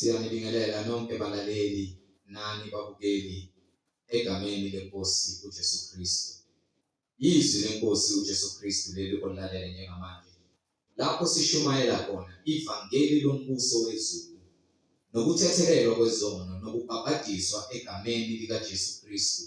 Siyanibingelela nonke balaleli nani babukeli egameni leNkosi uJesu Kristu. Izwi leNkosi uJesu Kristu leli olilalela njengamanje. Lapho sishumayela khona ivangeli lombuso wezulu nokuthethelelwa kwezono nokubhabhadiswa egameni likaJesu Kristu.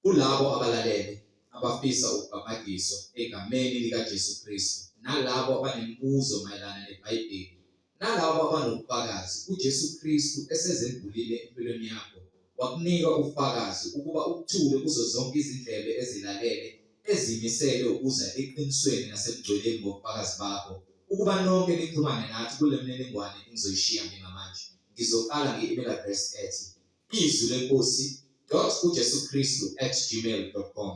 Kulabo abalalele abafisa ukubhabhadiswa egameni likaJesu Kristu, nalabo abanemibuzo mayelana neBhayibheli, nalabo abanobufakazi uJesu Kristu esezembulile empilweni yakho, wakunika ubufakazi ukuba ukuthule kuzo zonke izindlebe ezilalele ezimisele ukuza eqinisweni nasebugcweleni ngobufakazi bakho, ukuba nonke nixhumane nathi kule mininingwane engizoyishiya njengamanje. Ngizoqala nge-email address ethi izwilenkosi.ujesukristu@gmail.com,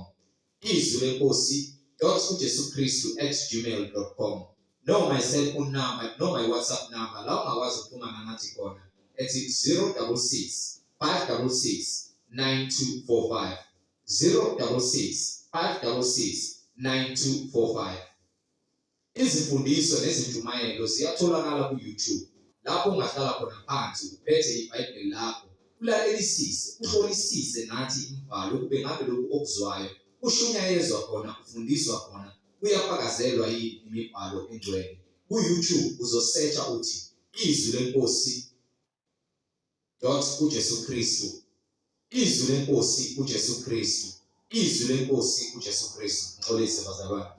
izwilenkosi.ujesukristu@gmail.com. No, my cell phone number, no, my WhatsApp number, la ungakwazi ukuxhumana nathi khona ethi 066 566 9245, 066 566 9245. Izimfundiso nezinjumayelo ziyatholakala ku-YouTube, lapho ungahlala khona phansi uphethe iBhayibheli lakho, ulalelisise, uhlolisise nathi imibhalo kube ngabe lokhu okuzwayo kushunyayezwa khona, ufundiswa khona, kuyafakazelwa yini imibhalo engcwele. Ku-YouTube uzosearcha uthi izwi lenkosi uJesu Kristu, izwi lenkosi uJesu Kristu, izwi lenkosi uJesu Kristu. Ngixolise bazalwane.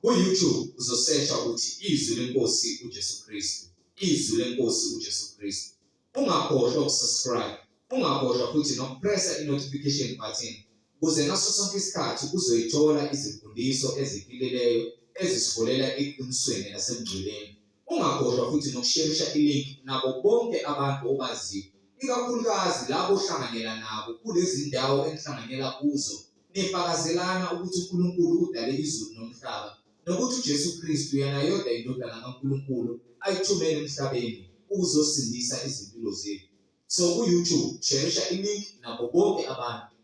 Ku-YouTube uzosearcha uthi izwi lenkosi uJesu Kristu, izwi lenkosi uJesu Kristu. Ungakhohlwa ukusubscribe, ungakhohlwa futhi nokupressa i-notification button ukuze ngaso sonke isikhathi uzoyithola izimfundiso eziphilileyo ezisiholela eqinisweni nasemgcweleni. Ungakhohlwa futhi nokusharisha i-link nabo bonke abantu obaziyo, ikakhulukazi labo ohlanganyela nabo kulezi ndawo enihlanganyela kuzo, nifakazelana ukuthi uNkulunkulu udale izulu nomhlaba, nokuthi uJesu Kristu yena yodwa indodana kaNkulunkulu ayithumele emhlabeni ukuzosindisa izimpilo zethu. So ku-YouTube sharisha i-link nabo bonke abantu.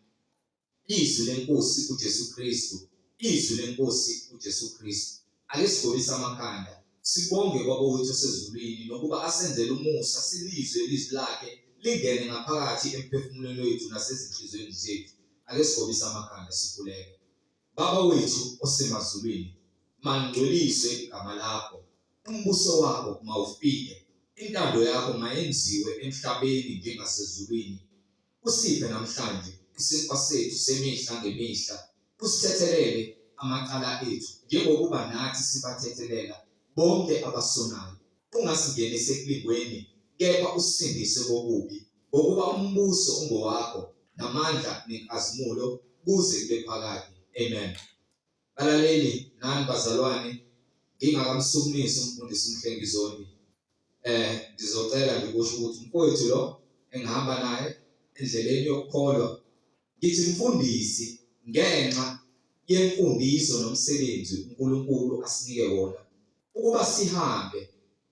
Izwi lenkosi uJesu Kristu, izwi lenkosi uJesu Kristu. Ake sigobise amakhanda, sibonge Baba wethu osezulwini nokuba asenzele umusa silizwe ilizwi lakhe lingene ngaphakathi emphefumulweni wethu nasezinhliziyweni zethu. Ake sigobise amakhanda sikhuleke. Baba wethu osemazulwini, mangcweliswe igama lakho, umbuso wakho mawufike, intando yakho mayenziwe emhlabeni njengasezulwini. Usiphe namhlanje isinkwa sethu semihla ngemihla, usithethelele amacala ethu njengokuba nathi sibathethelela bonke abasonayo. Ungasingenise ekulingweni, kepha usindise kokubi, ngokuba umbuso ungowakho namandla nenkazimulo kuze kube phakade. Amen. Balaleli nani bazalwane, ngingakamsukumisi umfundisi uMhlengizoni, ngizocela ngikusho ukuthi mfowethu lo engihamba naye endleleni yokukholwa, ngithi mfundisi ngenxa yemfundiso nomsebenzi uNkulunkulu asinike wona, ukuba sihambe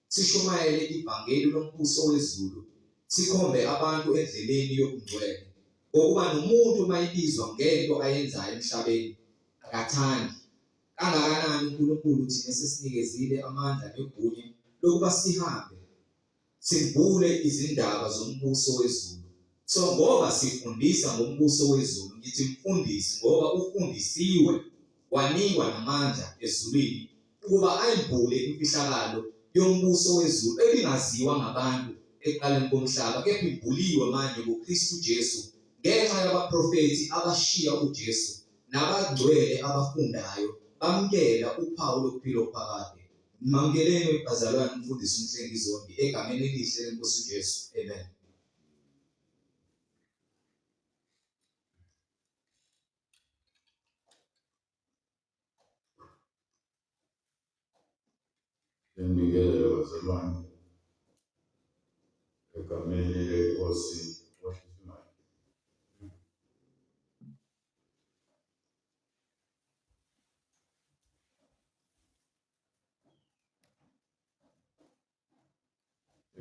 sishumayele ivangeli lombuso wezulu, sikhombe abantu endleleni yobungcwele, ngokuba nomuntu mayibizwa ngento ayenzayo emhlabeni akathandi. Kangakanani uNkulunkulu thina sesinikezile amandla negunya lokuba sihambe sivule izindaba zombuso wezulu. So ngoba sifundisa ngombuso wezulu, ngithi mfundisi ngoba ufundisiwe wanikwa namandla ezulwini ukuba ayivule imfihlakalo yombuso wezulu ebingaziwa ngabantu ekuqaleni komhlaba, kepha ivuliwe manje ngoKristu Jesu ngenxa yabaprofethi abashiya uJesu nabangcwele abafundayo bamkela uphawu lokuphila okuphakade. Mamkeleni bazalwane umfundisi uMhlengizoni egameni elihle leNkosi uJesu. Amen. Ngibingelele bazalwane egameni leNkosi washisimayo.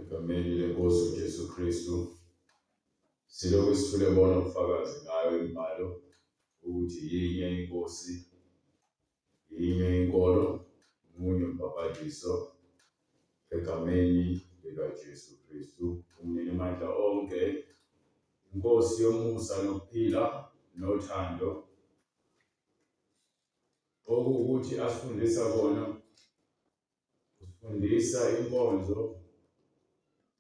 Egameni leNkosi uJesu Kristu, silokhu sithule bona ubufakazi ngayo imibhalo ukuthi yinye inkosi, yinye inkolo, omunye umbhaphathiso egameni likaJesu Kristu. inkosi yomusa nokuphila nothando, okuwukuthi asifundisa kona, usifundisa inkonzo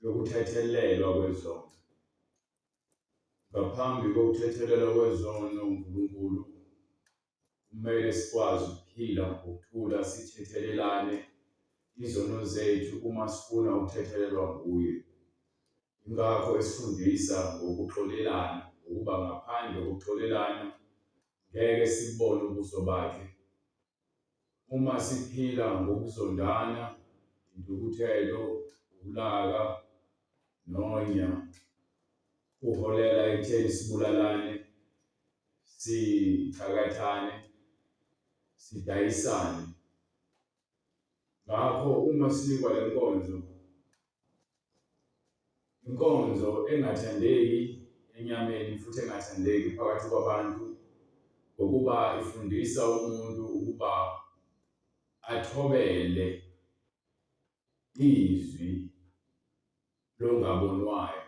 yokuthethelelwa kwezono. Ngaphambi kokuthethelelwa kwezono uNkulunkulu, kumele sikwazi ukuphila ngokuthula, sithethelelane izono zethu uma sifuna ukuthethelelwa nguye. Ingakho esifundisa ngokuxolelana, ukuba ngaphandle kokuxolelana ngeke sibone ubuso bakhe. Uma siphila ngokuzondana, intukuthelo, ulaka, nonya, kuholela ekutheni sibulalane, sithakathane, sidayisane. Ngakho uma sinikwa le inkonzo engathandeki enyameni futhi engathandeki phakathi kwabantu, ngokuba ifundisa umuntu ukuba athobele izwi longabonwayo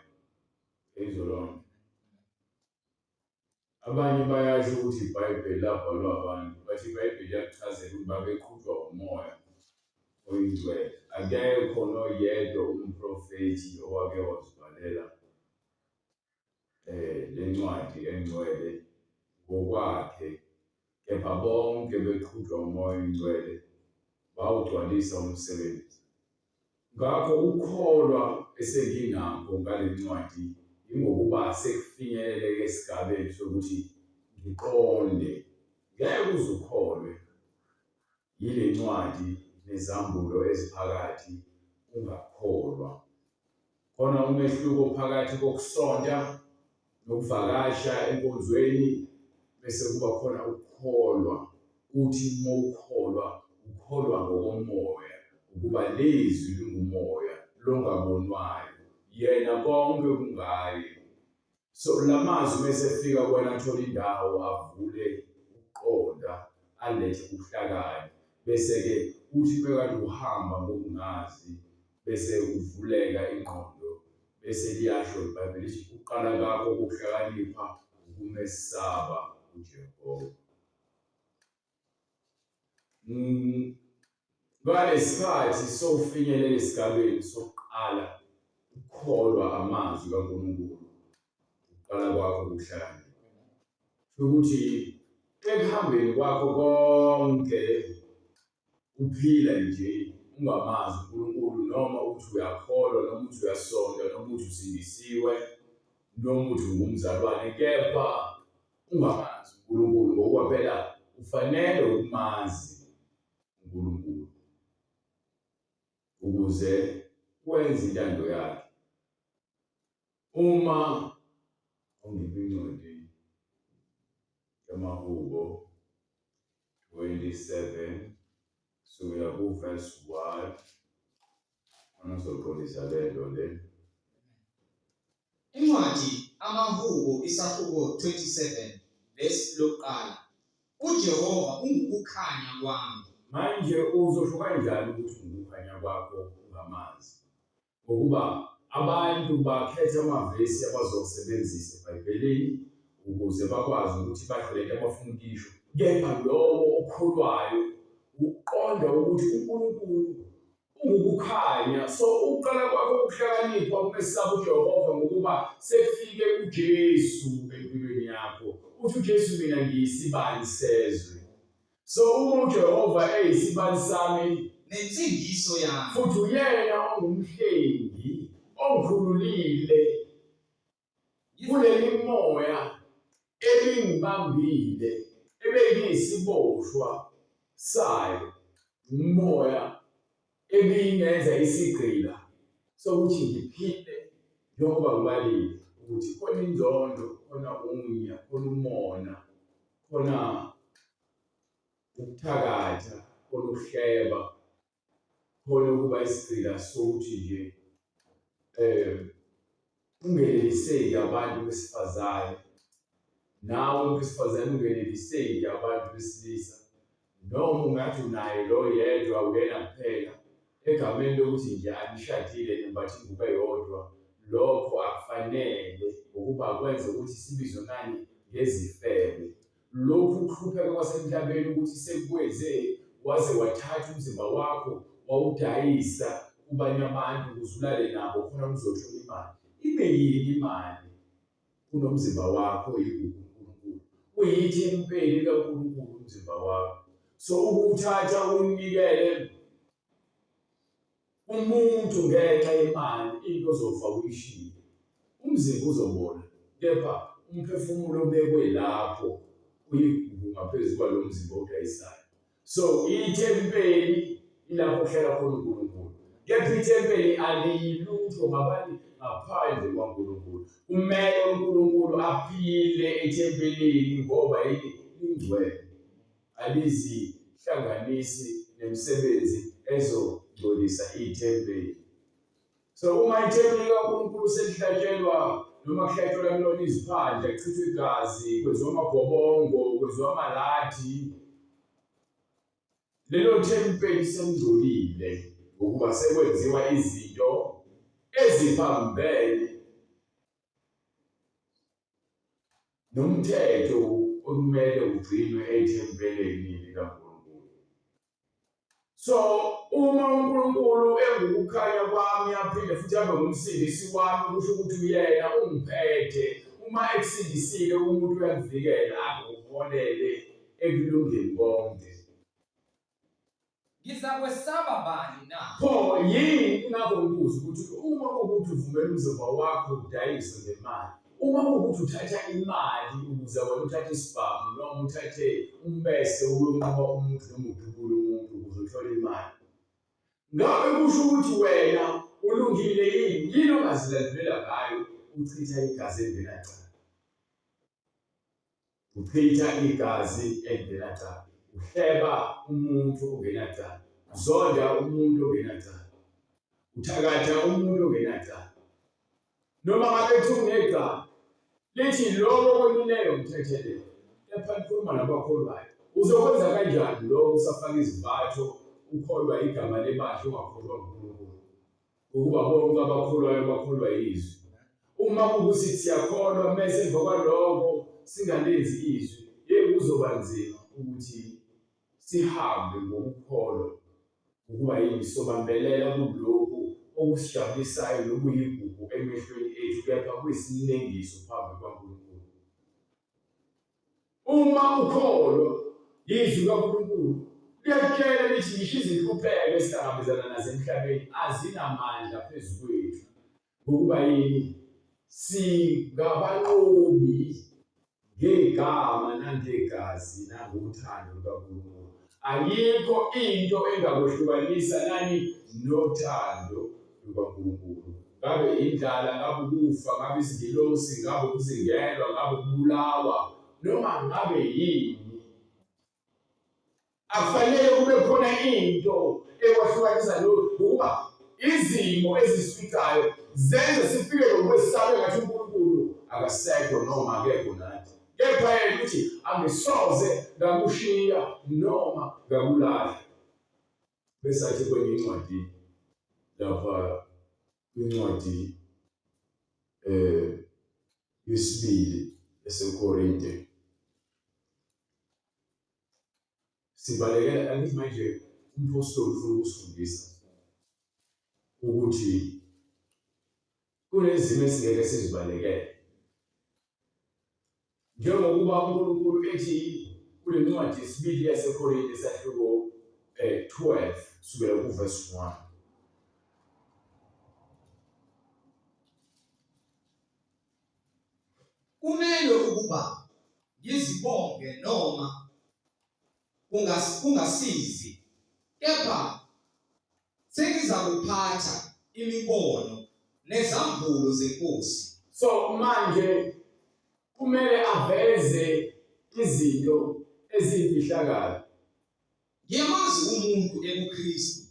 ezolonke. Abanye bayasho ukuthi iBhayibheli labhalwa abantu, bathi iBhayibheli liyakuchazela ukuthi babeqhutshwa umoya oyingcwele. Akekho noyedwa umprofethi owake wazibhalela le ncwadi engcwele ngokwakhe, kepha bonke beqhutshwa umoya oyingcwele bawugcwalisa umsebenzi. Ngakho ukukholwa esenginakho ngale ncwadi ingokuba sekufinyeleleke esigabeni sokuthi ngiqonde. Ngeke uze ukholwe yile ncwadi nezambulo eziphakathi ungakholwa. Khona umehluko phakathi kokusonta nokuvakasha enkonzweni, bese kuba khona ukukholwa. Uthi uma ukholwa ngokomoya, ukuba lezwi lingumoya longabonwayo, yena konke kungaye. So lamazwi mesefika kwena athola indawo, avule ukuqonda, alethe ubuhlakani, bese-ke uthi bekade uhamba ngokungazi, bese uvuleka ingqondo, bese liyasho iBhayibheli lithi ukuqala kakho ukuhlakanipha ukumesaba uJehova. Ngalesikhathi sowufinyelela esigabeni sokuqala ukukholwa amazwi kaNkulunkulu, ukuqala kwakho ukuhlakanipha. Ukuthi ekuhambeni kwakho konke uphila nje ungamazi uNkulunkulu, noma uthi uyakholwa, noma uthi uyasonta, noma uthi usindisiwe, noma uthi ungumzalwane, kepha ungamazi uNkulunkulu, ngoba phela ufanele ukumazi uNkulunkulu ukuze wenze intando yakhe. Uma ungibinqondi eMahubo 27 suya ku-verse 1, angizoqondisa lento le. Incwadi Amahubo isahluko 27 lesilokuqala. uJehova ungukukhanya kwami. Manje uzosho kanjani ukuthi ukukhanya kwakho ungamazi? Ngokuba abantu bakhetha amavesi abazosebenzisa eBhayibhelini ukuze bakwazi ukuthi basho lento abafuna ukuyisho. Kepha lowo okholwayo uqonda ukuthi uNkulunkulu ungukukhanya. So ukuqala kwakho ukuhlakanipha ukumesaba uJehova ngokuba sekufike uJesu empilweni yakho. Uthi uJesu, mina ngiyisibani sezwe. So uma uJehova eyisibani sami nensindiso yami, futhi uyena ongumhlengi ongikhululile kuleli moya ebingibambile, ebengiyisiboshwa sayo, umoya ebingenza isigqila sokuthi ngiphile njengoba ngibalile, ukuthi khona inzondo, khona unya, khona umona, khona ukuthakatha, khona ukuhleba, khona ukuba isigqila sokuthi nje ungeneliseki abantu besifazane, nawe besifazane ungeneliseki abantu besilisa, noma ungathi unaye lo yedwa uyena kuphela egameni lokuthi nje anishadile nimbathi ingubo eyodwa, lokho akufanele ukuba kwenza ukuthi sibizwe ngani ngezifebe. Lokhu kuhlupheka kwasemhlabeni ukuthi sekwenze waze wathatha umzimba wakho wawudayisa kubanye abantu ukuze ulale nabo khona uzothola imali. Ibe yini imali kunomzimba wakho oyigugu uNkulunkulu? Uyithempeli likaNkulunkulu umzimba wakho. So ukuthatha unikele umuntu ngenxa yemali into ozofa uyishilo. Umzimba uzobona, kepha umphefumulo obekwe lapho uyigugu ngaphezu kwalo mzimba odayisayo. So ithempeli ilapho kuhlala khona uNkulunkulu. Kepha ithempeli aliyilutho ngaphandle kwaNkulunkulu. Kumele uNkulunkulu aphile ethempelini ngoba ingcwele. Alizihlanganisi nemisebenzi ezogcolisa ithempeli. So uma ithempeli kaNkulunkulu selihlatshelwa noma kuhlatshelwa kulona iziphandla, kuchithwa igazi, kwenziwa amabhobongo, kwenziwa amalathi, lelo thempeli selingcolile ngokuba sekwenziwa izinto eziphambene nomthetho okumele ugcinwe ethempelini likaNkulunkulu. So uma uNkulunkulu engukukhanya kwami aphinde futhi abe ngumsindisi wami, kusho ukuthi uyena ungiphethe. Uma ekusindisile umuntu uyakuvikela akuholele ekulungeni konke. Ngizakwesaba bani na? Pho yini ingakubuza ukuthi uma kuwukuthi uvumela umzimba wakho udayiswe ngemali, uma kuwukuthi uthatha imali ukuze wena uthathe isibhamu noma uthathe umbese uyonqoba umuntu noma udubule umuntu ukuze uthole imali, ngabe kusho ukuthi wena ulungile yini? Yini ongazilandelela ngayo? Uchitha igazi engenacala. Uchitha igazi engenacala. Uhleba umuntu ongenacala. Uzonda umuntu ongenacala. Uthakatha umuntu ongenacala. Noma ngabe kunegama lithi lokho okonileyo mthethelele. Kepha likhuluma nabakholwayo. Uzokwenza kanjani lokho usafaka izimbatho ukholwa igama lebandla ungakholwa uNkulunkulu? Ukuba bonke abakholwayo bakholwa yizwi. Uma kukuthi siyakholwa mase emva kwalokho singalenzi izwi, yeke kuzoba nzima ukuthi sihambe ngokukholwa. Ukuba yini sobambelela kulokhu okusijabulisayo nokuyigugu emehlweni ethu, kepha kuyisinengiso phambi kwaNkulunkulu. Uma ukholwa yizwi kaNkulunkulu liyakutshela lithi ngisho izinhlupheko esihlangabezana nazo emhlabeni azinamandla phezu kwethu. Ukuba yini? Singabanqobi ngegama nangegazi nangothando lukaNkulunkulu. Ayikho into engakwehlukanisa nani nothando lukaNkulunkulu. Ngabe indlala, ngabe ukufa, ngabe izingilosi, ngabe ukuzingelwa, ngabe ukubulawa, noma ngabe yini. Akufanele kube khona into ekwahlukanisa lokhu, ukuba izimo ezisificayo zenze sifike lokwesabe ngathi uNkulunkulu akasekho noma akekho nathi. Kepha yena ukuthi angisoze ngakushiya noma ngakulahla. Bese athi kwenye incwadi lapha incwadi yesibili yaseKorinte, sibalekela angithi manje umpostoli ufuna ukusifundisa ukuthi kunezimo esingeke sizibalekele. Njengokuba uNkulunkulu ethi kule ncwadi yesibili yaseKorinte sahluko 12 kusukela kuverse 1. Kumele ukuba ngizibonge noma kungasizi, kepha sengiza kuphatha imibono nezambulo zeNkosi. So manje kumele aveze izinto eziyimfihlakalo. Ngiyamazi umuntu ekuKristu.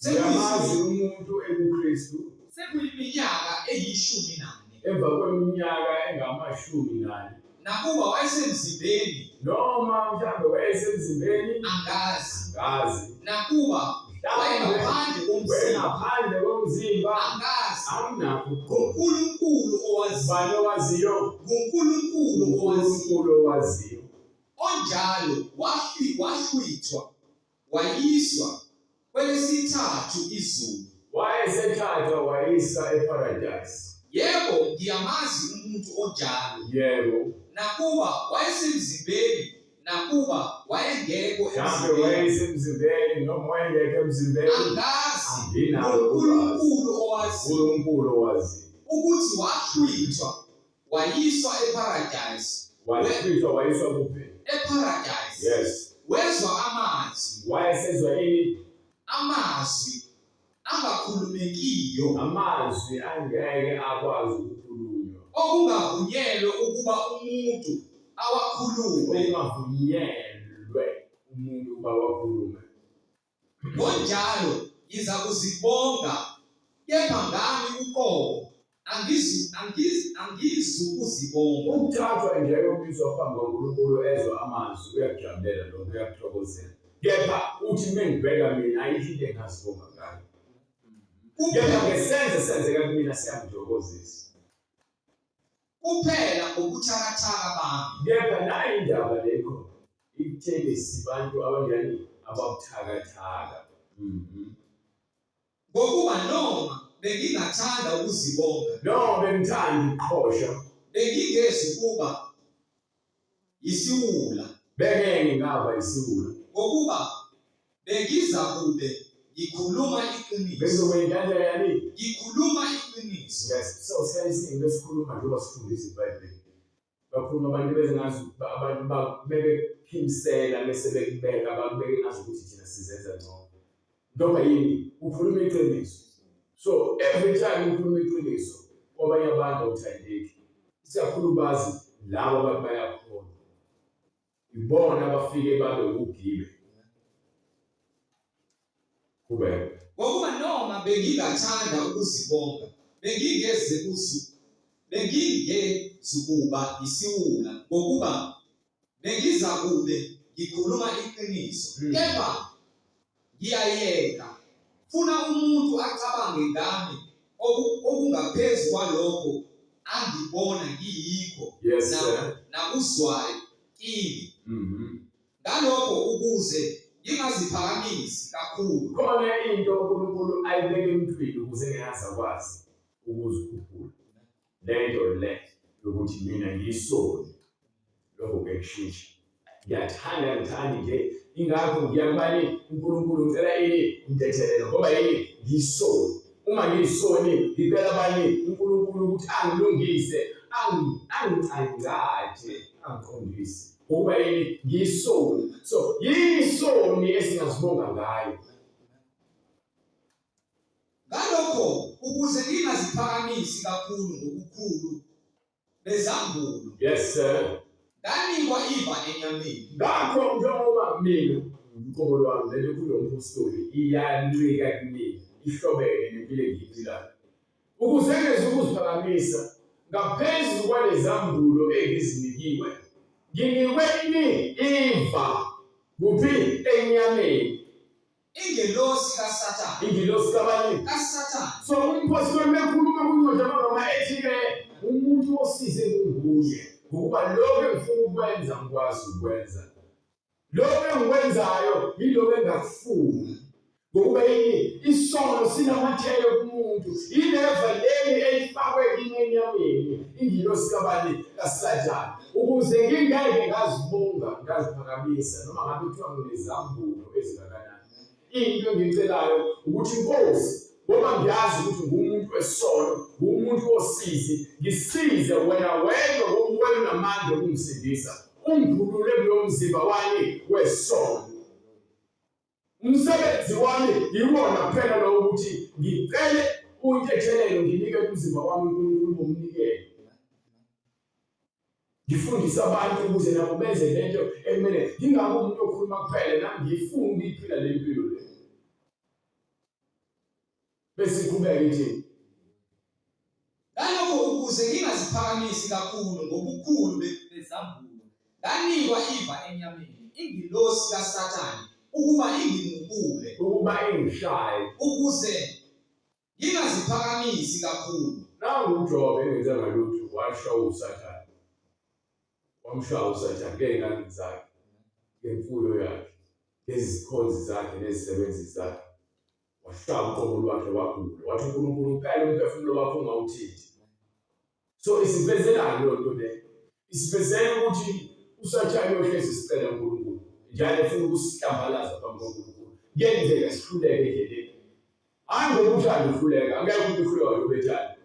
Ngiyamazi umuntu ekuKristu. Sekuyiminyaka eyi14. Emva kweminyaka engamashumi 4. Nakuba wayesemzimbeni Noma mhlawumbe wayesemzimbeni angazi. Ngazi. Nakuba wayengaphandle komzimba ngaphandle komzimba angazi. Anginakho ukukholwa. uNkulunkulu owaziyo, Ubani owaziyo? uNkulunkulu owaziyo, uNkulunkulu owaziyo. onjalo wahlwithwa wayiswa kwelesithathu izulu. Wayesethathwa wayisa eparadise. Yebo, ngiyamazi umuntu onjalo, Yebo. nakuba wayesemzimbeni, nakuba wayengekho Mhlawumbe emzimbeni. wayesemzimbeni noma wayengekho emzimbeni. Angazi Anginalo uNkulunkulu owaziyo uNkulunkulu owaziyo. ukuthi wahlwithwa wayiswa eparadise. Wahlwithwa wayiswa kuphi? Eparadise. Yes. Wezwa amazwi, Wayesezwa ini? amazwi angakhulumekiyo, Amazwi angeke akwazi ukukhulunywa. okungavunyelwe ukuba umuntu awakhulume. Kungavunyelwe umuntu ukuba wakhulume. Ngonjalo ngiza kuzibonga, kepha ngami uqobo angizukuzibonga. Ukuthathwa nje yobizwa phambi kaNkulunkulu ezwa amazwi uyakujabulela lokho uyakuthokozela. Kepha uthi mengibheka mina ayikho into engazibonga ngayo. Kepha ngesenze senzeka kumina siyangithokozisa. Kuphela ngobuthakathaka bami, Kepha nayo indaba lekho ikuthele sibantu abanjani ababuthakathaka. ngokuba noma bengingathanda ukuzibonga, No, bengithanda ukuqhosha. bengingezi ukuba yisiwula, Bengeke ngaba isiwula. ngokuba bengiza kube ngikhuluma iqiniso. Bezokwenza yani? Ngikhuluma iqiniso. Yes. So siyayisingi besikhuluma njengoba sifundisa iBhayibheli. Bakhuluma abantu bezengazi abantu bebephimisela bese bekubeka bakubeka ngazi ukuthi thina sizenza ngcono. Ngoba yini? Ukhuluma iqiniso. So every time ukhuluma iqiniso, kwabanye abantu awuthandeki. Isiyakhulukazi labo abantu bayakhona. Ibona abafike babe ugibe. Kube. Ngokuba noma bengingathanda ukuzibonga, bengingezukuba yisiwula, ngokuba bengiza kube ngikhuluma iqiniso. Kepha ngiyayeka, funa umuntu acabange ngami okungaphezu kwalokho angibona ngiyikho. Yes, sir. Nakuzwayo kimi. Ngalokho ukuze ngingaziphakamisi kakhulu. Khona into uNkulunkulu ayibeke emthwini ukuze ngingazakwazi ukuzikhuphula. Lento le yokuthi mina ngiyisoni. Lokho kekushintsha. Ngiyathanda ngithandi nje ingakho ngiyakubani uNkulunkulu ngicela yini ngidethelele ngoba yini ngiyisoni. Uma ngiyisoni ngicela bani uNkulunkulu ukuthi angilungise, angicangathe, angiqondise. Ngoba yini ngiyisoni. So yini isoni esingazibonga ngayo? Ngalokho ukuze ngingaziphakamisi kakhulu ngobukhulu bezambulo. Yes, sir. Nganikwa iva enyameni. Ngakho njengoba mina umqobo lwami leli kulo mpostoli iyancika kumina, ihlobene nempilo engiyiphilayo. Ukuze ngeze ukuziphakamisa ngaphezu kwalezambulo engizinikiwe. Nginikwe iva kuphi enyameni. Ingelosi kaSathane. Ingilosi kabani? kaSathane. So umpostoli mekhuluma kuncwadi yamaroma ethi-ke umuntu osize kunguye. Ngokuba lokho engifuna ukwenza ngikwazi ukwenza. Lokho engikwenzayo yilokho engakufuni. Ngokuba yini isono sinamathele kumuntu. Ileva leli elifakwe kimi enyameni. Ingilosi kabani? kaSathane. Ukuze ngingeke ngazibonga ngaziphakamisa noma ngabe kuthiwa nginezambulo ezingakanani. Into engicelayo ukuthi Nkosi, ngoba ngiyazi ukuthi ngumuntu wesono, ngumuntu osizi, ngisize wena wedwa ngokuwena namandla okungisindisa. Ungivulule kulo mzimba wami wesono. Umsebenzi wami yiwona phela lo ukuthi ngicele untethelelo nginike umzimba wami uNkulunkulu bomnikelo. Ngifundisa abantu ukuze nabo benze lento ekumele ngingabe umuntu okhuluma kuphela nami ngifuna ukuyiphila le mpilo le. Bese siqhubeka nje. Ngalokho ukuze ngingaziphakamisi kakhulu ngobukhulu bezambulo, nganikwa iva enyameni, ingilosi kaSathane, ukuba ingimukule, Ukuba engishaye ukuze ngingaziphakamisi kakhulu. Nangu uJobe engenze ngalutho washawa uSathane. Wamshaya uSathane ngey'ngane zakhe, ngemfuyo yakhe, ngezikhonzi zakhe nezisebenzi zakhe. Washaya uqobo lwakhe wagula. Wathi uNkulunkulu phela umphefumulo wakho ungawuthinti. So isivezelani leyo nto leyo? Isivezela ukuthi uSathane uyohlezi isicela uNkulunkulu. Njalo efuna ukusihlambalaza phambi kaNkulunkulu. Kuyenzeka sihluleke endleleni. Hayi ngokuthanda uhluleka, angeke umuntu uhluleka ngokubethana.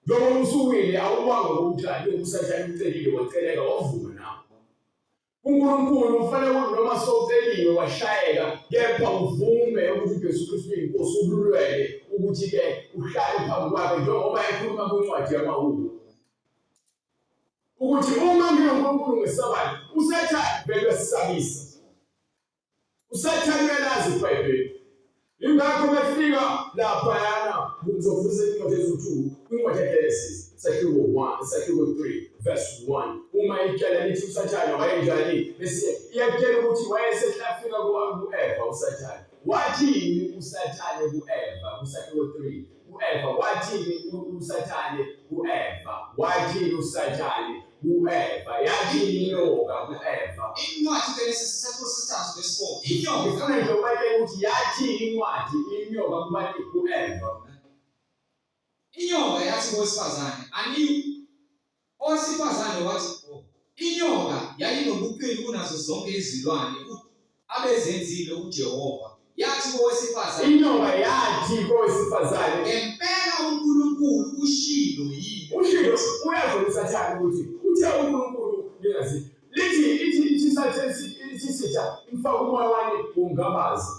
Njengoba usuwile awubanga ngokuthanda, uSathane ucelile waceleka wavuma nawe. uNkulunkulu ufanele noma sowuceliwe washayeka, kepha uvume ukuthi uJesu Kristu uyinkosi ubulwele ukuthi-ke uhlale phambi kwakhe njengoba ekhuluma kwincwadi yamaHubo. Ukuthi uma ngiNkulunkulu ngeSabatha, uSathane vele uyasisabisa. uSathane uyalazi iBhayibheli. Ingakho befika laphayana ngizofundisa incwadi eziwu-2 kwincwadi yaGenesisi isahluko 1 isahluko 3 verse 1. Uma itshela lithi uSathane wayenjani, bese iyakutshela ukuthi wayesehlafika ku-Eva uSathane. Wathini uSathane ku-Eva kusahluko 3? U-Eva wathini uSathane ku-Eva? Wathini uSathane ku-Eva? Yathini inyoka ku-Eva? Incwadi kaGenesisi isahluko sesithathu verse 4. Ngifuna nje ubatshela ukuthi yathini incwadi inyoka kubathi ku-Eva. Inyoka yathi kowesifazane, owesifazane wathi, inyoka yayinobuqili kunazo zonke izilwane abezenzile uJehova. Yathi kowesifazane, inyoka yathi kowesifazane, ngempela uNkulunkulu ushilo yini? Ushilo uyazwa uSathane ukuthi uthe uNkulunkulu lingazi. Lithi Sathane sitha mfaka umoya wami ungabazi.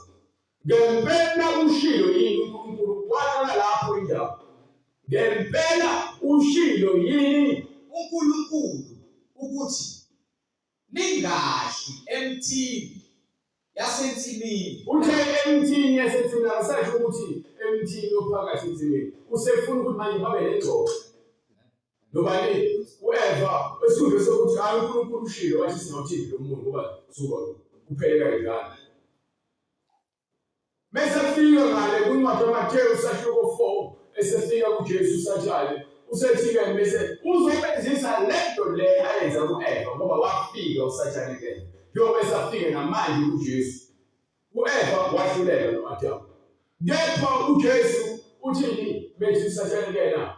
Ngempela ushilo yini uNkulunkulu? Waqala lapho indaba. Ngempela ushilo yini uNkulunkulu ukuthi ningadli emthini yasensimini. Uthe emthini yasensimini asasho ukuthi emthini ophakathi ensimini. Usefuna ukuthi manje babe nengxoxo. Nobani u-Eva esifundwe sokuthi hayi uNkulunkulu ushilo wathi singawuthini lo muntu ngoba suka kupheleka kanjani. Mase fika ngale kwincwadi yaMathewu isahluko 4 esefika kuJesu uSathane usethi-ke bese uzobenzisa lento le ayenza ku-Eva ngoba wafika uSathane ke. Njengoba esafike namanje kuJesu. U-Eva wahluleka no-Adamu. Kepha uJesu uthini bethi uSathane kena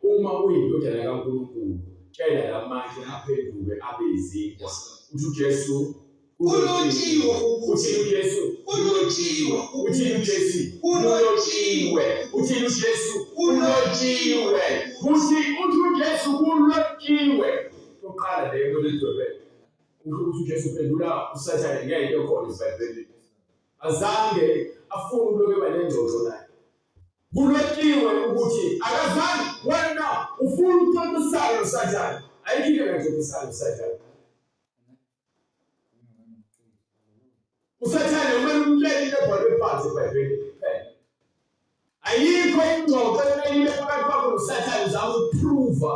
uma uyindodana kaNkulunkulu tshela lamanje aphenduke abe izinkwa. Uthi uJesu kulotshiwe uthi uJesu kulotshiwe uthi uJesu kulotshiwe uthi uJesu kulotshiwe uthi uJesu kulotshiwe. Uqala le nto lizobe uthi uJesu uphendula uSathane ngeke ekhona eBhayibhelini. Azange afune uloke banengxoxo naye. Kulotshiwe ukuthi akazange wena ufuna ukuxoxisana noSathane. Ayikho ngaxoxisana noSathane. uSathane umele umtshele into ebhalwe phansi eBhayibhelini kuphela. Ayikho ingxoxo emele phakathi kwakho noSathane uzama ukuprova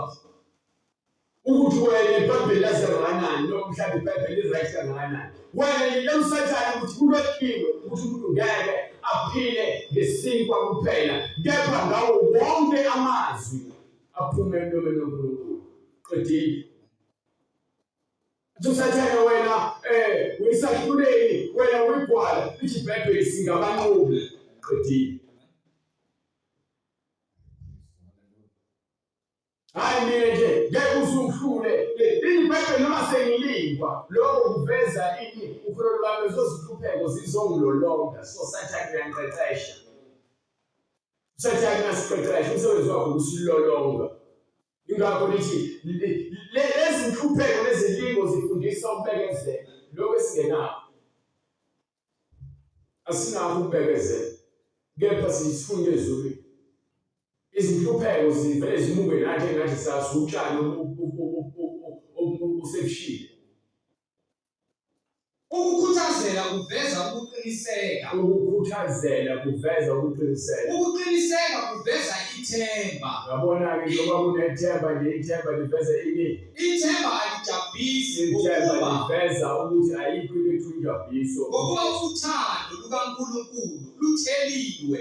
ukuthi wena iBhayibheli lazi kangakanani noma mhlawumbe iBhayibheli li-right kangakanani. Wena yile uSathane ukuthi kulotshiwe ukuthi umuntu ngeke aphile ngesinkwa kuphela kepha ngawo wonke amazwi aphume emlomeni kaNkulunkulu. Qedile. uSathane wena uyisahluleli wena uyigwala lithi iBhayibheli singabanqobi. Qedile. Hayi mina nje ngeke uzungihlule iBhayibheli noma sengilingwa lokho kuveza ini ukholo lwami zozihlupheko zizongilolonga. So Sathane uyanqeqesha. uSathane uyasiqeqesha umsebenzi wakho ukusilolonga. Ingakho lithi lezi nhlupheko lezilingo zifundisa ukubekezela. Lokho esingenakho asinakho ukubekezela kepha siyisifunde ezulwini. Izinhlupheko zivele zimuke nathi engathi sasutshana obusebushile. Ukukhuthazela kuveza ukuqiniseka. Ukukhuthazela kuveza ukuqiniseka. Ukuqiniseka kuveza ithemba. Yabona-ke njengoba kunethemba nje ithemba liveza ini? Ithemba alijabhisi Ithemba ngokuba liveza ukuthi ayikho into ethi injabuliso. uthando lukaNkulunkulu lutheliwe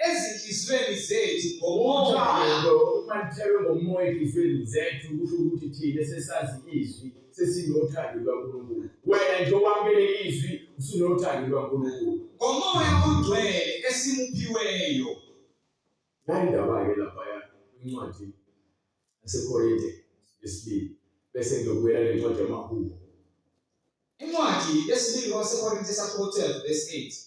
ezinhliziyweni zethu ngomoya. Uthando manithelwe ngomoya enhliziyweni zethu kusho ukuthi thina sesazi izwi sesinothando lwaNkulunkulu. Wena nje owamukele izwi usunothando lwaNkulunkulu. Ngomoya ongcwele esimuphiweyo. Nayindaba-ke laphaya incwadi yaseKorinte yesibili bese ngiyobuyela le ncwadi yamaHubo. Incwadi yesibili kwaseKorinte 12 verse 8.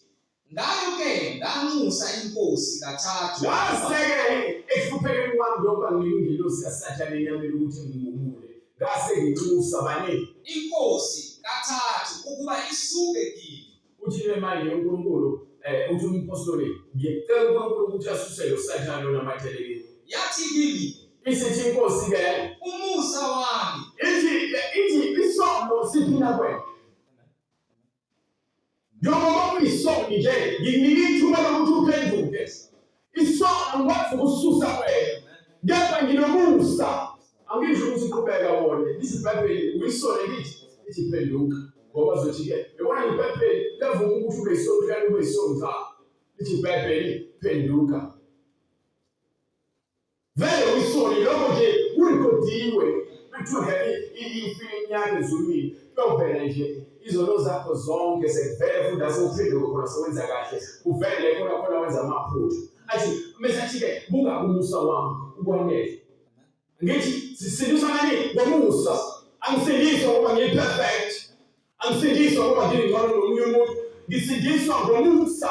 Ngayo-ke nganxusa inkosi kathathu. Ngase-ke ekuhluphekeni kwami njengoba nginguNgelosi kaSathane enyameni ukuthi ngimumule. Ngase nginxusa bani? Inkosi kathathu ukuba isuke kimi. Uthi manje uNkulunkulu uthi umpostoli ngicela uNkulunkulu ukuthi asuse lo Sathane onamathele. Yathi kimi Isithi inkosi-ke umusa wami. Ithi isono siphina kwena. Njengoba kuyisono nje nginika ithuba lokuthi uphenduke. Isono ngikwazi ukususa kwena. Kepha nginomusa. Angisho ukuthi uqhubeka wona. IBhayibheli uyisono lithi phenduka. Ngoba zothi-ke yabona iBhayibheli lavuma ukuthi ube yisono kanti ube yisono cha. Lithi iBhayibheli phenduka. Vele uyisono lokho nje kurikhodiwe. Kuthiwe ifilimu yakhe ezulwini kuyovela nje izono zakho zonke sekuvele futhi asewuphenduka khona sewenza kahle uvele khona wenza amaphutha athi mesathi-ke buka umusa wami ukwanele ngithi sisindiswa ngani ngomusa angisindiswa ngoba ngiyi-perfect angisindiswa ngoba ngingcono nomunye umuntu ngisindiswa ngomusa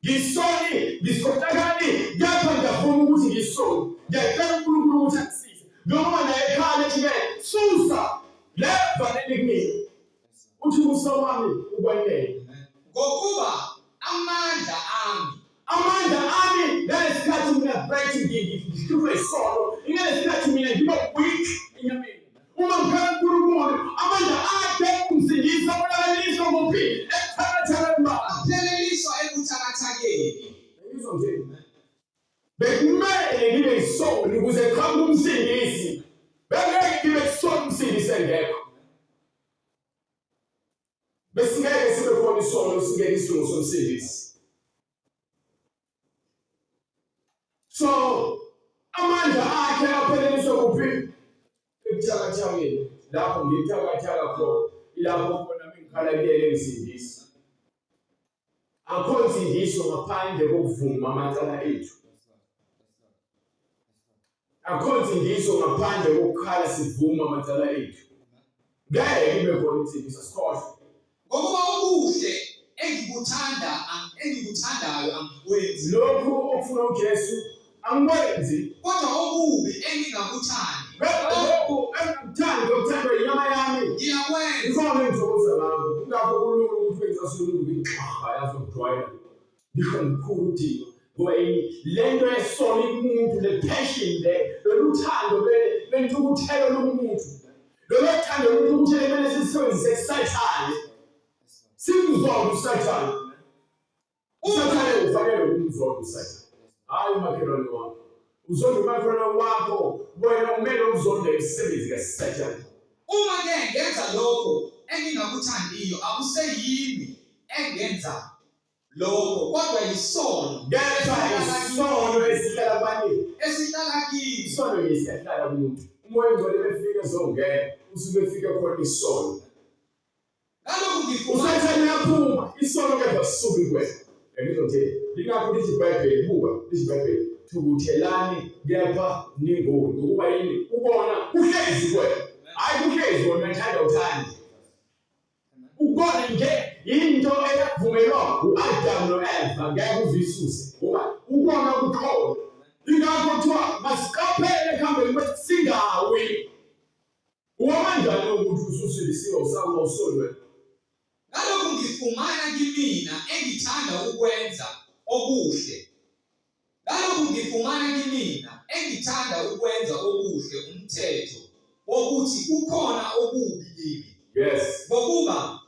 ngisoni ngisikhohlakani kepha ngiyafuna ukuthi ngisoni ngiyacela uNkulunkulu ukuthi angisize noma naye ekhaya ethi-ke susa leva kumina uthi umusa wami ukwanele Ngokuba amandla ami ngesikhathi mina break ngihluphe isono ngesikhathi mina ngiba weak enyameni uma ngikhala uNkulunkulu amandla akhe umsindisa ubonakaliswa kuphi ebuthakathakeni apheleliswa ebuthakathakeni. ngizwa nje bekumele ngibe isono ukuze qhamuke umsindisi bengeke ngibe isono umsindisi engekho. Besingeke sibe khona isono singeke isidingo somsindisi. So amandla akhe apheleliswa kuphi ebuthakathakeni lapho ngithakathaka khona ilapho khona ngikhala kuyele umsindisi. Akho nsindiso ngaphandle kokuvuma amacala ethu. Akho nsindiso ngaphandle kokukhala sivuma amacala ethu. Ngeke ibe khona insindiso sikhohle. Ngokuba okuhle engikuthandayo angikwenzi. Lokhu okufuna uJesu angikwenzi. Kodwa okubi engingakuthandi. Lokhu engikuthanda okuthandwa inyama yami ngiyakwenza. Ikhona engithokoza ngakho. Ngakho kulula ukuthi wenzasululu ngixhaba yazokujwayela. Ngisho mkhulu udinga. Ngoba le nto yesono kumuntu le passion le loluthando lentukuthelo lomuntu. Lolo thando lokuthelo kumele sisebenzise kuSathane. Simzonda uSathane. uSathane ufanele ukumzonda uSathane. Hayi umakhelwane wakho. Uzonda umakhelwane wakho wena kumele uzonde isisebenzi kaSathane. Uma-ke ngenza lokho engingakuthandiyo akuseyimi engenza lokho kodwa yisono. Isono esihlala abaningi. Esihlala kimi. Isono yesihlala kumuntu. Umoya ongcwele befika ezongena usuke efike khona isono. Ngalokho ngifuna uSathane uyaphuma isono kepha sisuke kuwena. Ngizothi lingakho lithi iBhayibheli buka iBhayibheli thukuthelani kepha ningoni ukuba yini ubona uhlezi kuwena. Hayi kuhlezi wona ngithanda uthandi. Ubona nje into eyavumelwa uAdam noEva ngeke uzisuse ngoba ubona ukukhona. Ingakho kuthiwa masiqaphele ekuhambeni kwethu singawi. Uwamanjani ukuthi ususindisiwe usaba usolwe? Ngalokho ngifumana kimina engithanda ukwenza okuhle. Ngalokho ngifumana kimina engithanda ukwenza okuhle umthetho wokuthi kukhona okubi kimi. Yes. Ngokuba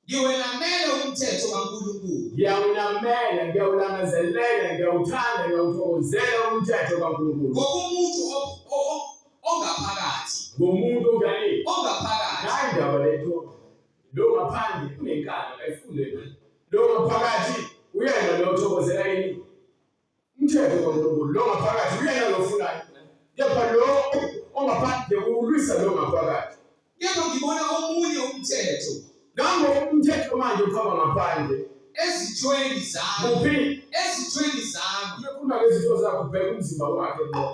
ngiwenamela umthetho kaNkulunkulu. Ngiyawunamela, ngiyawulangazelela, ngiyawuthanda, ngiyawuthokozela umthetho kaNkulunkulu. Ngokumuntu ongaphakathi. Ngomuntu ongani? Ongaphakathi. Hayi ndaba letho. Lo ngaphandle unenkani ayifunde. Lo ngaphakathi uyena lo uthokozela yini? umthetho kaNkulunkulu lo ngaphakathi uyena lofunayo. Kepha lo ongaphandle ulwisa lo ngaphakathi. Yebo ngibona omunye umthetho. Nango umthetho manje uphaba ngaphandle. Ezithweni zami. Kuphi? Ezithweni zami. Kuyakhuluma ngezitho zakho ubheka umzimba wakhe ngqo.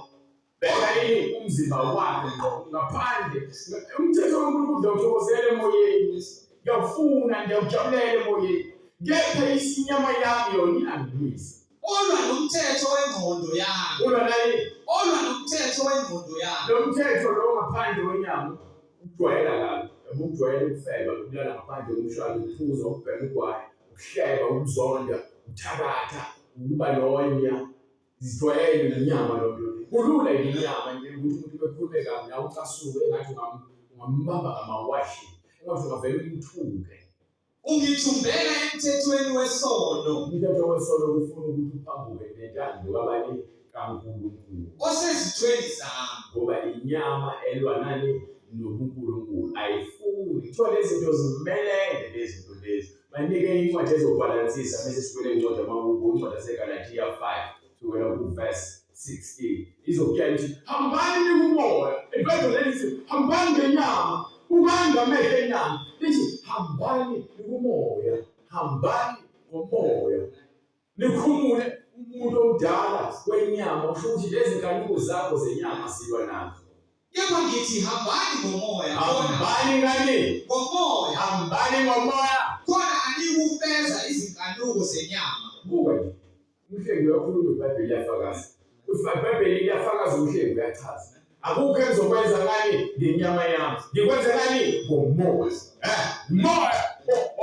Bheka yini umzimba wakhe ngqo ngaphandle. Umthetho kaNkulunkulu ndawuthokozela emoyeni. Ngiyafuna ndiyawujabulela emoyeni. Kepha inyama yami yona iyangilwisa. Olwa nomthetho wengqondo yami. Olwa nani? Olwa nomthetho wengqondo yami. Lo mthetho lo ngaphandle wenyama ujwayela kabi. Ujwayela ukufeba ukulala ngaphandle komshado, ukuphuza, ukubhema ugwayi, ukuhleba, ukuzonda, uthakatha, ukuba nonya. Zijwayele lenyama lo nto. Kulula inyama nje ukuthi umuntu bekhulume kabi nawe ucasuke engathi ungambamba ngamawashi. Engathi ungavele umthuke. Ungithumbela emthethweni wesono. Umthetho wesono ufuna ukuthi uphambuke nentando kwabanye kaNkulunkulu. Osezithweni zami. Ngoba inyama elwa nani noNkulunkulu ayifuni. Kuthiwa lezi zinto zimelene lezi zinto lezi. Banike incwadi ezobalansisa bese sikwele incwadi amahubo, incwadi yaseGalatia 5 kusukela ku-verse 16. Izokutshela ukuthi hambani kumoya. Ibhayibheli lithi hambani ngenyama. Ubanga amehlo enyama. Lithi hambani kumoya. Hambani ngomoya. Nikhumule umuntu omdala wenyama. Usho ukuthi lezi nkanuko zakho zenyama silwa nazo. Yebo ngithi hambani ngomoya. Hambani ngani? Ngomoya. Hambani ngomoya. Khona anikufeza izinkanuko zenyama. Buka nje. Umhlengi uyakhuluma iBhayibheli iyafakaza. iBhayibheli iyafakaza umhlengi uyachaza. Akukho engizokwenza ngani ngenyama yami. Ngikwenza ngani ngomoya. Moya.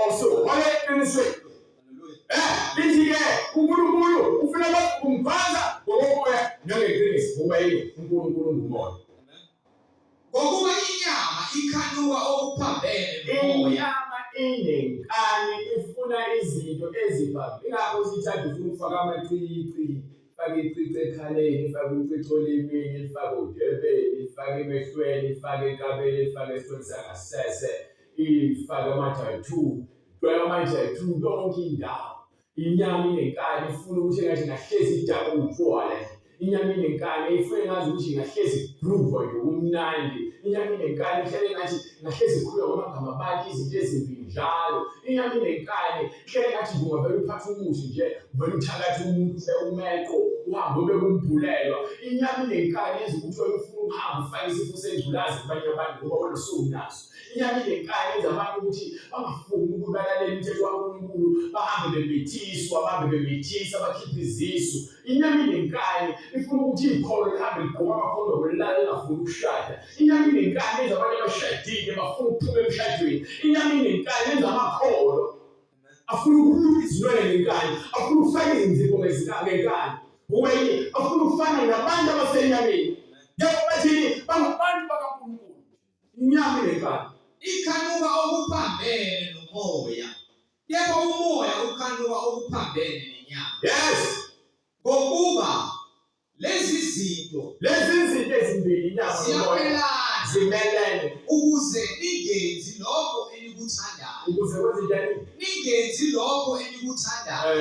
Also, wale qinisweni. Lithi-ke uNkulunkulu ufuna ukumkhwaza ngomoya nangeqiniso ngoba yini uNkulunkulu ngumoya. Ngokuba inyama ikhanuka okuphambene nomoya. Inyama inenkani ifuna izinto eziphambene. Ingakho sithanda ufuna ukufaka amacici, fake icici ekhaleni, fake ucici olimini, fake udebeni, fake emehlweni, fake enkabeni, fake esithweni sangasese, ifake ama-tattoo, dwela ama-tattoo yonke indawo. Inyama inenkani ifuna ukuthi engathi ngahlezi idaba utshwala. Inyama inenkani ifuna ngazi ukuthi ngahlezi groove nje umnandi. Inyama inenkani ihlele ngathi ngahlezi ikhuluma ngamagama abantu izinto ezimbi njalo. Inyama inenkani ihlele ngathi kungavele uphathe umuthi nje uvele uthakathe umuntu umeko uhambe ube kumbhulelwa. Inyama inenkani yenza ukuthi wena ufuna ukuhamba ufake isifo sengculazi kubanye abantu ngoba wena usunaso. Inyama inenkani yenza abantu ukuthi bangafuni ukulalela imithetho kaNkulunkulu, bahambe bemithiswa, bahambe bemithisa, bakhiphe izisu. Inyama inenkani ifuna ukuthi ikholo lihambe ligqoka amakhondo welala lingafuni ukushada. Inyama inenkani yenza abantu abashadile bafuna ukuphuma emshadweni. Inyama inenkani yenza amakholo afuna ukuluka izinwele ngenkani, afuna ukufaka izinzipho ngenkani. Ngoba yini afuna ukufana nabantu abasenyameni. Njengoba bathini bangabantu bakaNkulunkulu. Inyama inenkani ikhanuka okuphambene nomoya. Yebo umoya ukhanuka okuphambene nenyama. Yes. Ngokuba lezi zinto ezimbili inyama nomoya zimelene ukuze ningenzi lokho enikuthandayo. Ukuze kwenze njani? Ningenzi lokho enikuthandayo.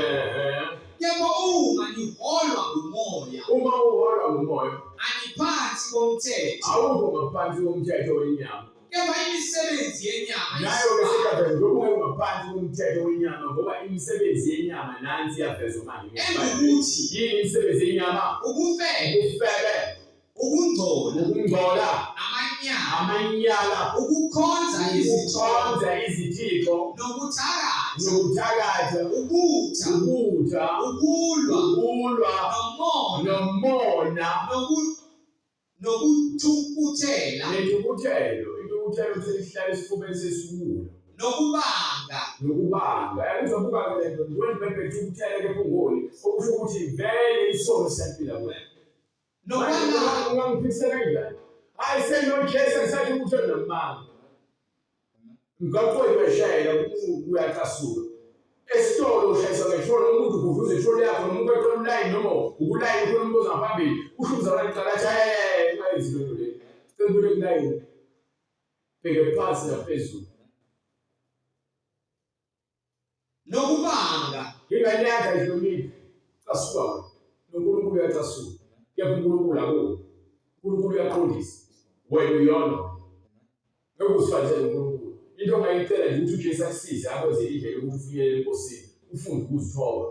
Yebo uma niholwa ngumoya. Uma uholwa ngumoya aniphansi komthetho. Awukho ngaphansi komthetho wenyama. Yebo imisebenzi yenyama nayo lesikhathi ngoba ungaphansi komthetho wenyama ngoba imisebenzi yenyama nansi yavezwa manje. Ukuthi yini imisebenzi yenyama? Ukufebe, ukungcola, amanyala, ukukhonza izithixo, nokuthakatha, ukutha, ukulwa, nomona, nokuthukuthela, intukuthelo selihlala esifubeni sesibula, nokubanga. Yakuzobuka ke lento njengoba iBhayibheli thukuthela ke phungoli okusho ukuthi vele isono siyaphila kwena. Ungangiphikisela kanjani? Hayi senojesa ngisathi ukuthi nomanga. Ngaqoqwe beshayela uyacasuka. Esitolo ushayisa ngesholo umuntu kuvuza isholo yakho nomuntu eqola umlayini noma ukulayini khona umuntu ozaphambili. Usho umzalwane uqala athi ngayizi lento le. Sengule kulayini. Bheke phansi naphezulu. Nokubanga inganyanga ihloniphi. Casuka. Nonkulunkulu uyacasula. Kepha uNkulunkulu akuwo. uNkulunkulu uyaqondisa. Wena uyona. Ekusifanele uNkulunkulu. Into ongayicela nje ukuthi uJesu akusize akwenze indlela yokuthi ufinyelele enkosini. Ufunde ukuzithoba.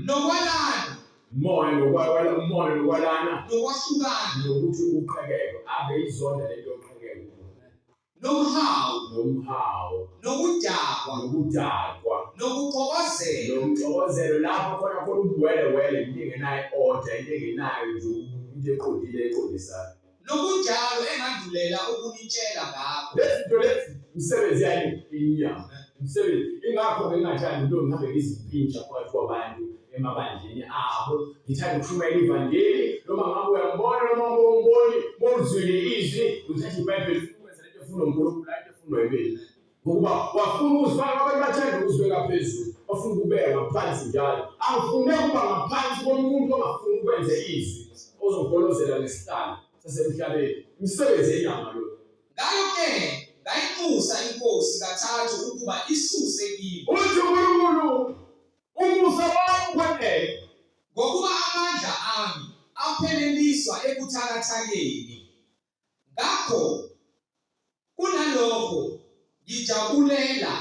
Nokwalana. Umoya nokwalana. Nokwahlukana. Nokuthi uqhekeke. Ave izonda lento yoqhekeke. Nomhawu. Nokudakwa. Nokuxokozela. Lapho khona ubuwele into engenayo order, into engenayo nje into eqondile eqondisayo. Nokunjalo engandulela ukunitshela ngakho. Lezinto lezi umsebenzi yani inyama. Umsebenzi ingakho ngingathanda into ngihambe ngizimpintsha phakathi kwabantu emabandleni abo. Ngithanda ukushumayela ivangeli noma ngabe uyambona noma ungomboni, mawuzwile izwi uthatha iBhayibheli ukwenza lento efuna uNkulunkulu, lento efuna wena. Ngoba wafuna uzifaka abantu bathanda ukuzibeka phezulu, bafuna ukubeka ngaphansi njalo. Angifune ukuba ngaphansi komuntu ongafuni ukwenza izwi ozogolozela ngesihlalo sasemhlabeni. Umsebenzi enyama lo. Ngayo-ke ngayinxusa inkosi kathathu ukuba isuse kimi. Uthi uNkulunkulu umusa wami kwanele. Ngokuba amandla ami apheleliswa ebuthakathakeni. Ngakho kunalokho ngijabulela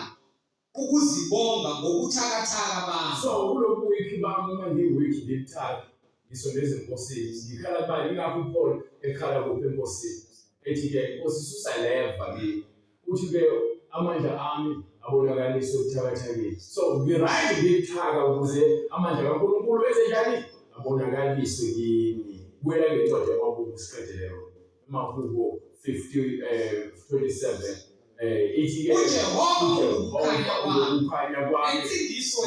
ukuzibonga ngobuthakathaka bami. So kulokhu wiki bami uma ngiwiki lethathu ngisondeza enkosini ngikhala bani ingakho uPaul ekhala kuphi enkosini ethi ke inkosi susaleva kimi uthi ke amandla ami abonakaliswe ebuthakathakeni. So ngiright ngithaka ukuze amandla kaNkulunkulu enzenjani abonakaliswe kimi. Buela ngencwadi yaMahubo siqedeleyo eMahubo 27 ithi ke uJehova kwami insindiso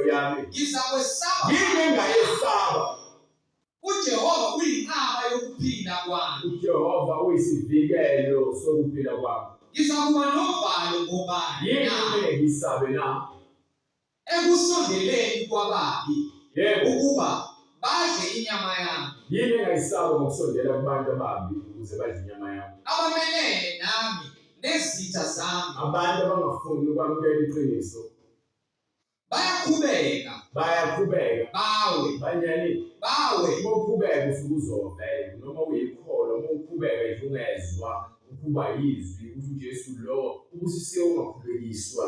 yami ngizakwesaba. Ngingayesaba. uJehova uyinqaba yokuphila kwami. uJehova uyisivikelo sokuphila kwami. Ngizakuba novalo ngobani Yini ngisabe na? Ekusondeleni kwababi Yebo. ukuba badle inyama yami. Yini ngayisaba ngokusondela kubantu ababi ukuze badle inyama yami. Abamelene nami nezitha zami Abantu abangafuni ukwamukela iqiniso bayaqhubeka bawe Uqhubeka usuke uzovela noma uyikholwa uma uqhubeka nje ungezwa ukuba yizwi ukuthi uJesu lo ubusisiwe ungaqhubekiswa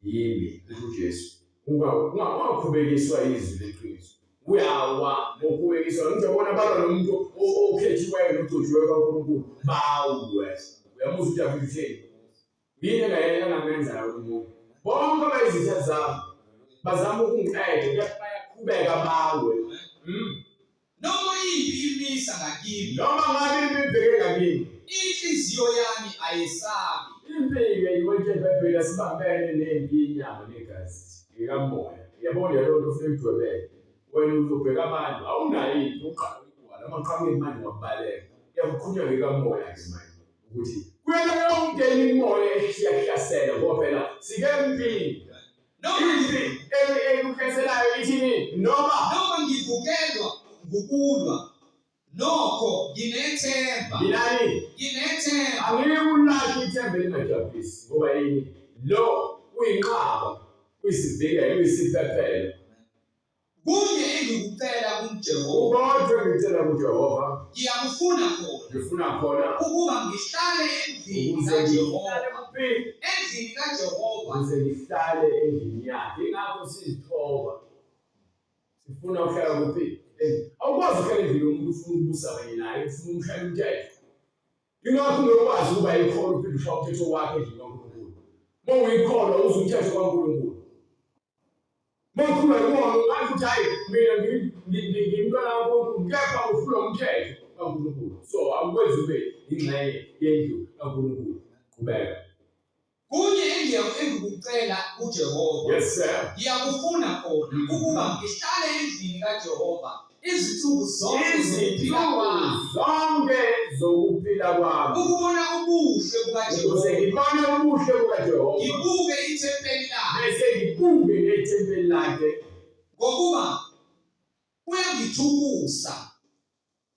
yimi uJesu. Ungaqhubekiswa izwi leqiniso. Uyawa ngokuqhubekiswa ngizobona baba nomuntu okhethiweyo noGcotshiweyo kaNkulunkulu bawe. Uyamuzwa ukuthi akutheni. Yini engamenza umuntu. Bonke abayizitha zami bazama ukungiqeda bayaqhubeka bawe. noma yiphi imisa ngakimi. Noma ngabe ibibheke ngakini. Inhliziyo yami ayesabi. Impilo yiwethe eBhayibheli sibambene nempi yenyama negazi ikamoya. Yabona lo nto ufuna ukudwebela. Wena uzobheka abantu awunayo uqala ukugwala amaqhamuki manje wabaleka. Yakukhulunywa ngekamoya ke manje ukuthi kuwena yonke imimoya ehlasela ngoba phela sike empini. Ekukheselayo ithini noma ngivukelwa ngukulwa nokho nginethemba. Nginethemba. Angikulahle ithemba elingajabulisi ngoba yini lo uyinqaba uyisivikelo uyisiphephelo. Kunye engikucela kuJehova. Kodwa ngicela kuJehova ngifuna khona ukuba ngihlale endlini kaJehova. Ukuze ngihlale endlini yakhe. Ingakho sizithoba sifuna ukuhlala kuphi. Awukwazi ukuhlala endlini yomuntu ufuna ukubusa kanye naye ufuna umshaya umthetho. Ingakho ungakwazi ukuba yikhona uphinde ushaya umthetho wakhe endlini kaNkulunkulu. Uma uyikholwa uze umthetho kaNkulunkulu. Mawukhuluma ngomoya ngathi ukuthi hayi mina ngimntwana kaNkulunkulu kepha ufuna umthetho kaNkulunkulu. So awukwazi ube ingxenye yendlu kaNkulunkulu. Qhubeka. Kunye engikucela kuJehova. Yes sir. Ngiyakufuna khona ukuba ngihlale endlini kaJehova izinsuku zonke zokuphila kwami. Ukubona ubuhle bukaJehova. Ngibone ubuhle bukaJehova. Ngibuke ithempeli lakhe. Bese ngibuke nethempeli lakhe. Ngokuba uyangithukusa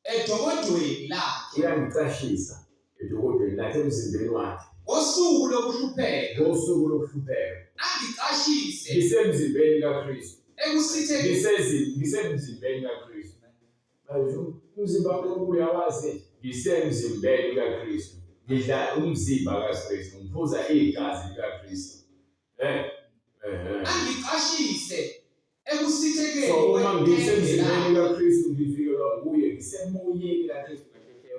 edokodweni lakhe. Uyangicashisa edokodweni lakhe emzimbeni wakhe. Ngosuku lokuhlupheka. Ngosuku lokuhlupheka. Angicashise Ngisemzimbeni kaKristu. ekusithekeni Ngisemzimbeni kaKristu. Umzimba kaNkulunkulu uyawazi, ngisemzimbeni kaKristu. Ngidla umzimba kaKristu, ngiphuza igazi likaKristu. Angiqashise ekusithekeni So uma ngisemzimbeni kaKristu ngivikelwa nguye, ngisemoyeni kaKristu,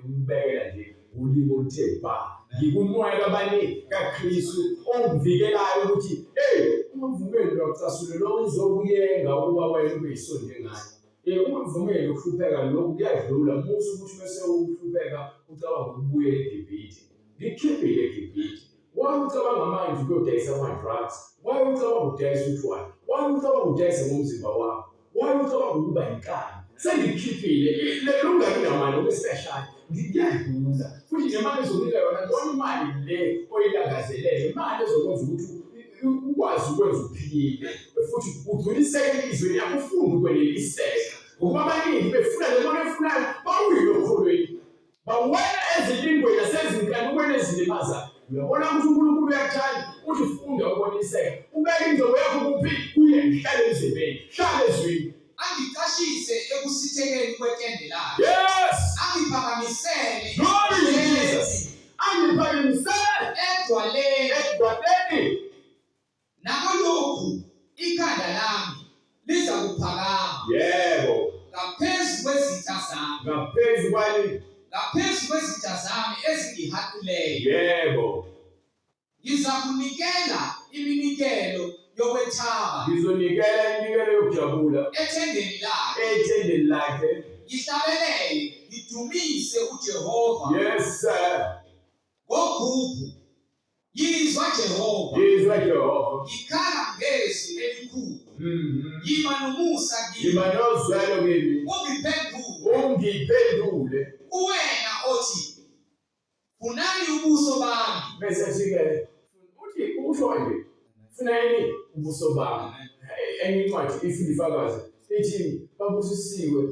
ngibekela nje ulimi oluthe ba. Ngikumoya kabani kaKristu ongivikelayo ukuthi ungavumeli ukucasula lo uzokuyenga ukuba wena ubeyisonde ngayo. Ungavumeli ukuhlupheka lokhu kuyadlula. Musa ukuthi bese uhlupheka ucabanga ukubuyela eGibhithe. Ngikhiphile eGibhithe. Why ucabanga manje ukuyodayisa ama-drugs? Why ucabanga ukudayisa utshwala? Why ucabanga ukudayisa ngomzimba wakho? Why ucabanga ukuba yinkani? Sengikhiphile lo ngabi namali okwesipeshali ngiyadlula. Futhi nemali ezonika yona yona imali le oyilagazelele, imali ezokwenza ukuthi ukwazi ukwenza uphile, futhi ugculiseke izweni yakho, ufunde ukweneliseka. Ngoba abaningi befuna le mali efunayo bawile okholweni, bawela ezilingweni nasezinkanukweni ezilimazayo. Uyabona ukuthi uNkulunkulu uyakuthanda uthi funda ukweneliseka, ubeke injongo yakho kuphi kuye, ngihlale emzimbeni, hlale ezwini. Angiqashise ekusithekeni kwetende lakhe. Yes. Angiphakamisele Glory to Jesus. Angiphakamisele edwaleni. edwaleni. Nakalokhu ikhanda lami liza kuphakama. Yebo. Ngaphezu kwezitha zami. Ngaphezu kwani? Ngaphezu kwezitha zami ezingihaqileyo. Yebo. Ngiza kunikela iminikelo yokwethaba Ngizonikela iminikelo yokujabula ethendeni lakhe. Ngihlabelele, ngidumise uJehova. Yes, sir. Ngogugu, yizwa Jehova. Yizwa Jehova. Ngikhala ngezwi elikhulu. Yiba nomusa kimi. Yiba nozwelo kimi. Ungiphendule. Uwena othi, funani ubuso bami. Bese sike uthi usho nje, funani ubuso bami. Enye incwadi ifundifakazi ethi babusisiwe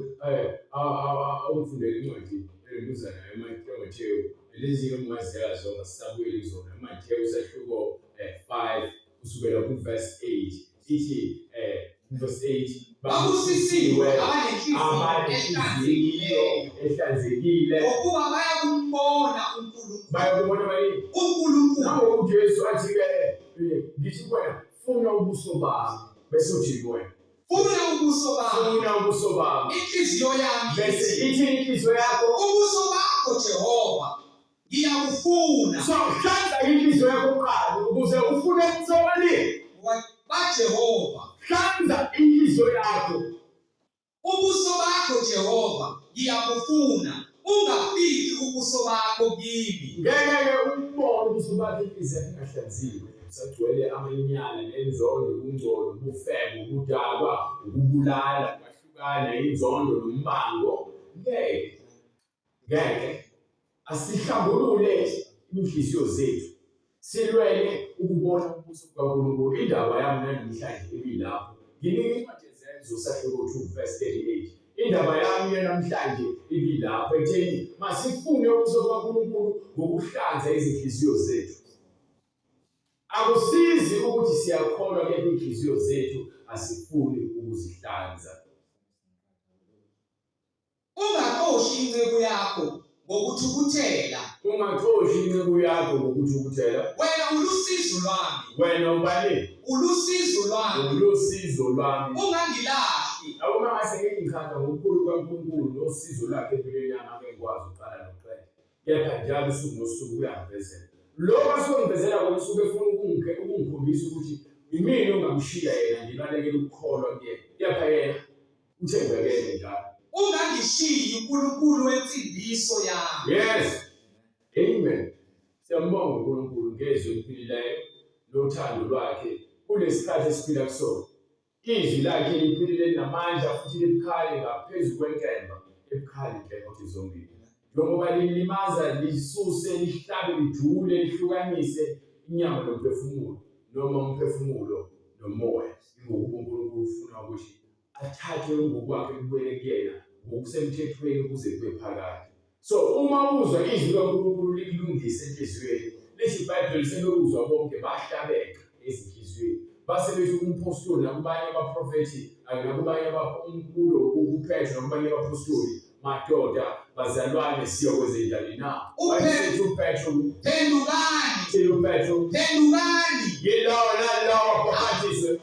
umfundela incwadi elibuzana eMathewu. Lezi ngomazela zonke sisabuyela zona. eMathewu sahluko 5 kusukela ku verse 8. Ithi verse 8 babusisiwe abanenhliziyo ehlanzekile ngokuba bayakumbona uNkulunkulu. Bayakubona bani? uNkulunkulu. Nawo uJesu athi ngithi wena funa ubuso bami. Bese uthi wena Funa ubuso bami. funa ubuso bami. Inhliziyo yami Bese ithi inhliziyo yakho ubuso bakho Jehova ngiyakufuna. so hlanza inhliziyo yakho kuqala ukuze ufune umsobani Jehova. Hlanza inhliziyo yakho. Ubuso bakho Jehova ngiyakufuna. Ungafiki ubuso bakho kimi. Ngeke umbone ubuso bakho inhliziyo engahlanziwe. Sagcwele amanyala nenzondo, ubungcolo, ubufebe, ubudakwa, ukubulala, ukwahlukana, inzondo nombango. Ngeke asihlambulule inhliziyo zethu. Silwele ukubona ubuso bukaNkulunkulu. Indaba yami namhlanje ibilapho. Nginika incwadi yezenzo sahluko 2 verse 38. Indaba yami namhlanje ibilapho etheni masifune ubuso bukaNkulunkulu ngokuhlanza izinhliziyo zethu. Akusizi ukuthi siyakholwa ke inhliziyo zethu asifuni ukuzihlanza. Ungaqoshi inceku yakho ngokuthukuthela. Ungaxoshi inceku yakho ngokuthukuthela. Wena ulusizo lwami. Wena ubani? Ulusizo lwami. Ulusizo lwami. Ungangilahli. Awuma ngase ngikhanda ngokukhulu kaNkulunkulu nosizo lakhe empilweni yami ngeke ngikwazi ukuqala nokuqeda. Kepha njalo usuku nosuku uyangivezela. Lokho asongivezela kona usuke efuna ukungikhombisa ukuthi imini ongamshiya yena ngibalekele ukukholwa kuyena. Kepha yena uthembekele njalo. Ungangishiyi uNkulunkulu wensindiso yami. Yes. Amen. Siyambonga uNkulunkulu ngezwi eliphilileyo lothando lwakhe kulesikhathi esiphila kusona. Izwi lakhe liphilile linamandla futhi libukhali ngaphezu kwenkemba ebukhali inkemba zombili. Njengoba lilimaza lisuse lihlabe lijule lihlukanise inyama nomphefumulo noma umphefumulo nomoya. Ngokuba uNkulunkulu ufuna ukuthi athathe ngokwakhe kubele kuyena ngokusemthethweni ukuze kube phakade. So uma uzwa izwi kaNkulunkulu likulungisa enhliziyweni, lesi iBhayibheli selokuzwa bonke bahlabeka ezinhliziyweni base bethi umpostoli nakubanye abaprofethi nakubanye umkhulu uPetro nakubanye abapostoli madoda bazalwane siyo kwezenjani na wayethi uPetro phendukani yilawo nalawo abaphathiswe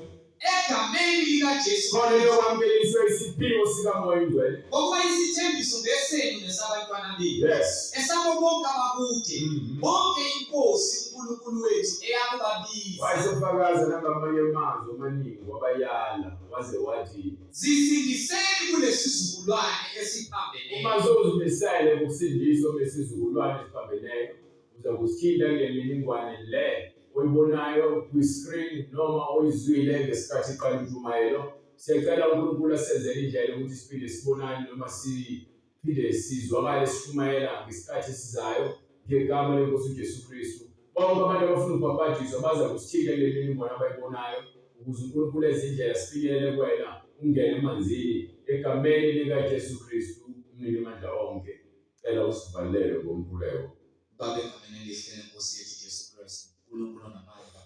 egameni likaJesu khona lokwamukeliswa isiphiwo sikaMoya Oyingcwele ngokuba isithembiso ngesenu nesabantwana benu yes esabo bonke abakude bonke inkosi uNkulunkulu wethu eyakubabiza wayesefakaza nangamanye amazwi amaningi wabayala waze wathi zisindiseni kulesizukulwane esiphambeneyo uma sozimisele ukusindiswa kwesizukulwane esiphambeneyo uza kusithinta kule mininingwane le oyibonayo kwi-screen noma oyizwile ngesikhathi iqala intshumayelo. Siyacela uNkulunkulu asenzele indlela ukuthi siphinde sibonane noma siphinde sizwakale sishumayela ngesikhathi esizayo ngegama lenkosi uJesu Kristu. Bonke abantu abafuna ukubhabhadiswa baza kusithinta kule mininingwane abayibonayo ukuze uNkulunkulu ezindlela sifinyelele kuwena ungene emanzini egameni likaJesu Kristu umnini amandla onke. Cela usivalele ngomkhuleko. Baba egameni elihle lenkosi yethu Jesu Kristu, uNkulunkulu onamandla,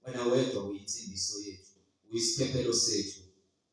wena wedwa uyinsindiso yethu, uyisiphephelo sethu.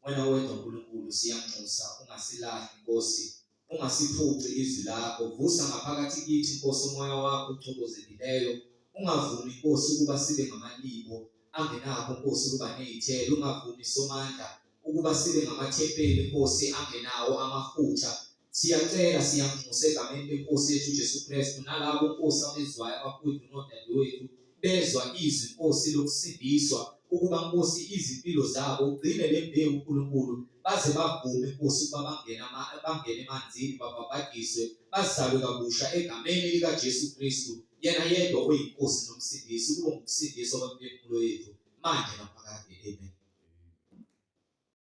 Wena wedwa uNkulunkulu siyanxusa, ungasilahli Nkosi, ungasiphuci izwi lakho, vusa ngaphakathi kithi Nkosi umoya wakho uchokozelileyo. Ungavumi Nkosi ukuba sibe ngamalibo angenakho Nkosi ukuba nezithelo, ungavumi Somandla ukuba sibe ngamathempeli Nkosi angenawo amafutha. Siyacela siyanxusa egameni lenkosi yethu Jesu Kristu nalabo Nkosi abezwayo abafowethu nodadewethu bezwa izwi Nkosi lokusindiswa ukuba Nkosi izimpilo zabo ugcine lembewu uNkulunkulu baze bavume Nkosi ukuba bangene emanzini babhabhadiswe bazalwe kabusha egameni likaJesu Kristu yena yedwa oyinkosi nomsindisi kube ukusindiswa kwempilo yethu manje naphakade. Amen.